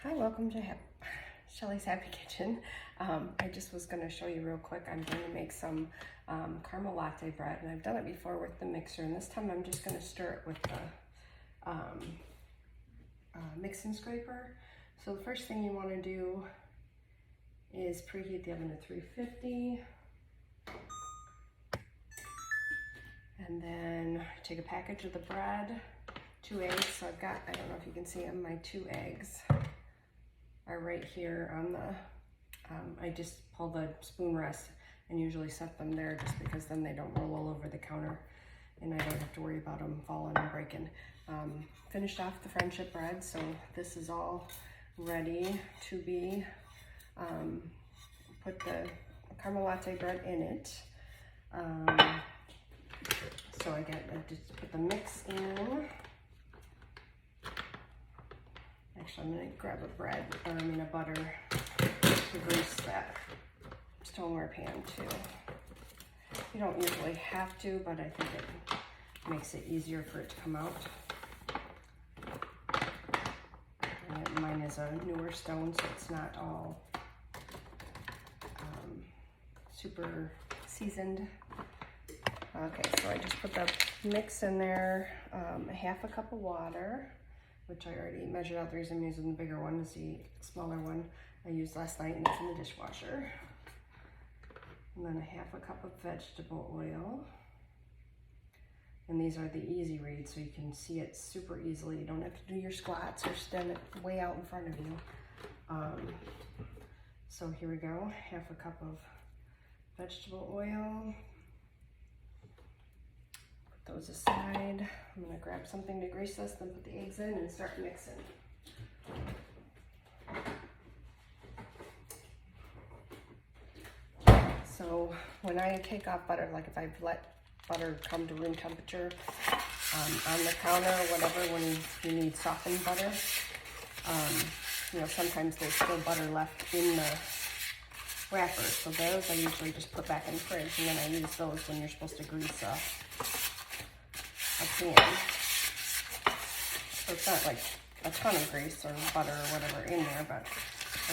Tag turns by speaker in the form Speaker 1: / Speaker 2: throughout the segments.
Speaker 1: Hi, welcome to Shelly's Happy Kitchen. I just was going to show you real quick. I'm going to make some caramel latte bread, and I've done it before with the mixer, and this time I'm just going to stir it with the mixing scraper. So the first thing you want to do is preheat the oven to 350, and then take a package of the bread, 2 eggs. So I've got, I don't know if you can see them, my 2 eggs are right here on the, I just pull the spoon rest and usually set them there just because then they don't roll all over the counter and I don't have to worry about them falling and breaking. Finished off the friendship bread, so this is all ready to be, put the caramel latte bread in it. So I just put the mix in. Actually, I'm going to grab a butter to grease that stoneware pan too. You don't usually have to, but I think it makes it easier for it to come out. And mine is a newer stone, so it's not all super seasoned. Okay, so I just put the mix in there, a half a cup of water, which I already measured out. The reason I'm using the bigger one is the smaller one I used last night and it's in the dishwasher. And then a half a cup of vegetable oil. And these are the easy reads, so you can see it super easily. You don't have to do your squats or stand it way out in front of you. So here we go, half a cup of vegetable oil. Those aside. I'm gonna grab something to grease this, then put the eggs in and start mixing. So when I take off butter, like if I've let butter come to room temperature on the counter or whatever, when you need softened butter, you know, sometimes there's still butter left in the wrapper. So those I usually just put back in the fridge, and then I use those when you're supposed to grease a pan. So it's not like a ton of grease or butter or whatever in there, but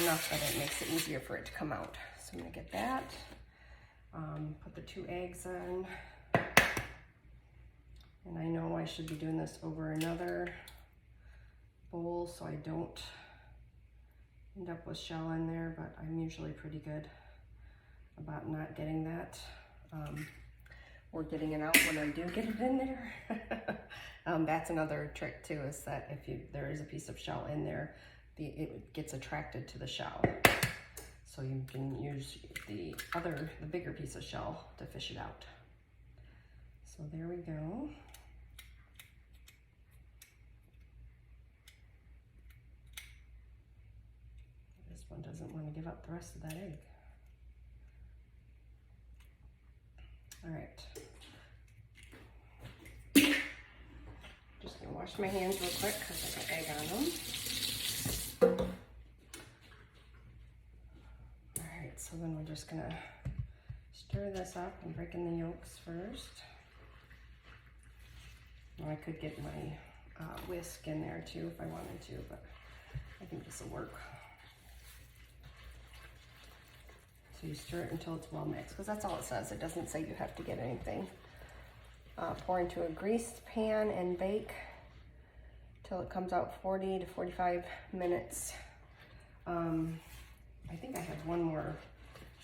Speaker 1: enough that it makes it easier for it to come out. So I'm gonna get that, put the 2 eggs in, and I know I should be doing this over another bowl so I don't end up with shell in there, but I'm usually pretty good about not getting that. Or getting it out when I do get it in there. That's another trick too, is that if there is a piece of shell in there, it gets attracted to the shell. So you can use the bigger piece of shell to fish it out. So there we go. This one doesn't want to give up the rest of that egg. All right. Just gonna wash my hands real quick because I got egg on them. All right, so then we're just gonna stir this up and break in the yolks first. Well, I could get my whisk in there too if I wanted to, but I think this will work. So you stir it until it's well mixed, because that's all it says. It doesn't say you have to get anything. Pour into a greased pan and bake till it comes out 40 to 45 minutes. I think I have one more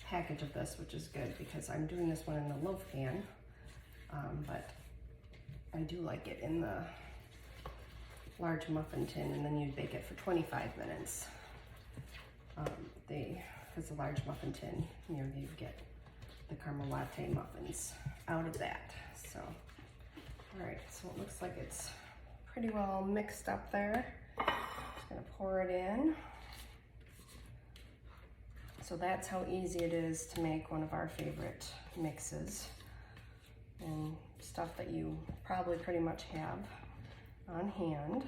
Speaker 1: package of this, which is good because I'm doing this one in the loaf pan, but I do like it in the large muffin tin, and then you bake it for 25 minutes. Because the large muffin tin, you get the caramel latte muffins out of that. So, all right, so it looks like it's pretty well mixed up there. Just gonna pour it in. So that's how easy it is to make one of our favorite mixes, and stuff that you probably pretty much have on hand.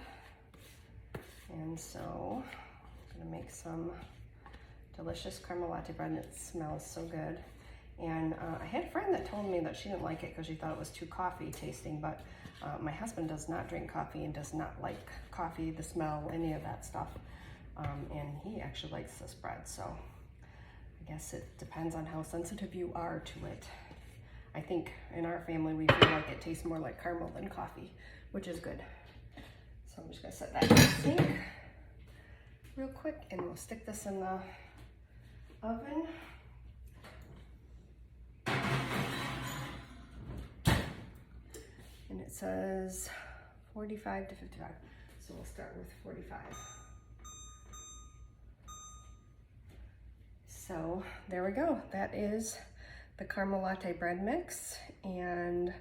Speaker 1: And so I'm gonna make some delicious caramel latte bread, and it smells so good. And I had a friend that told me that she didn't like it because she thought it was too coffee tasting, but my husband does not drink coffee and does not like coffee, the smell, any of that stuff. and he actually likes this bread, so I guess it depends on how sensitive you are to it. I think in our family we feel like it tastes more like caramel than coffee, which is good. So I'm just gonna set that in the sink real quick, and we'll stick this in the oven. And it says 45 to 55, so we'll start with 45. So there we go. That is the caramel latte bread mix, and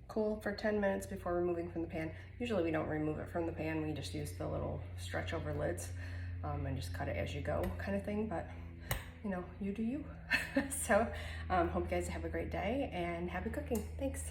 Speaker 1: cool for 10 minutes before removing from the pan. Usually we don't remove it from the pan, we just use the little stretch over lids and just cut it as you go kind of thing, but you know, you do you. So hope you guys have a great day and happy cooking. Thanks.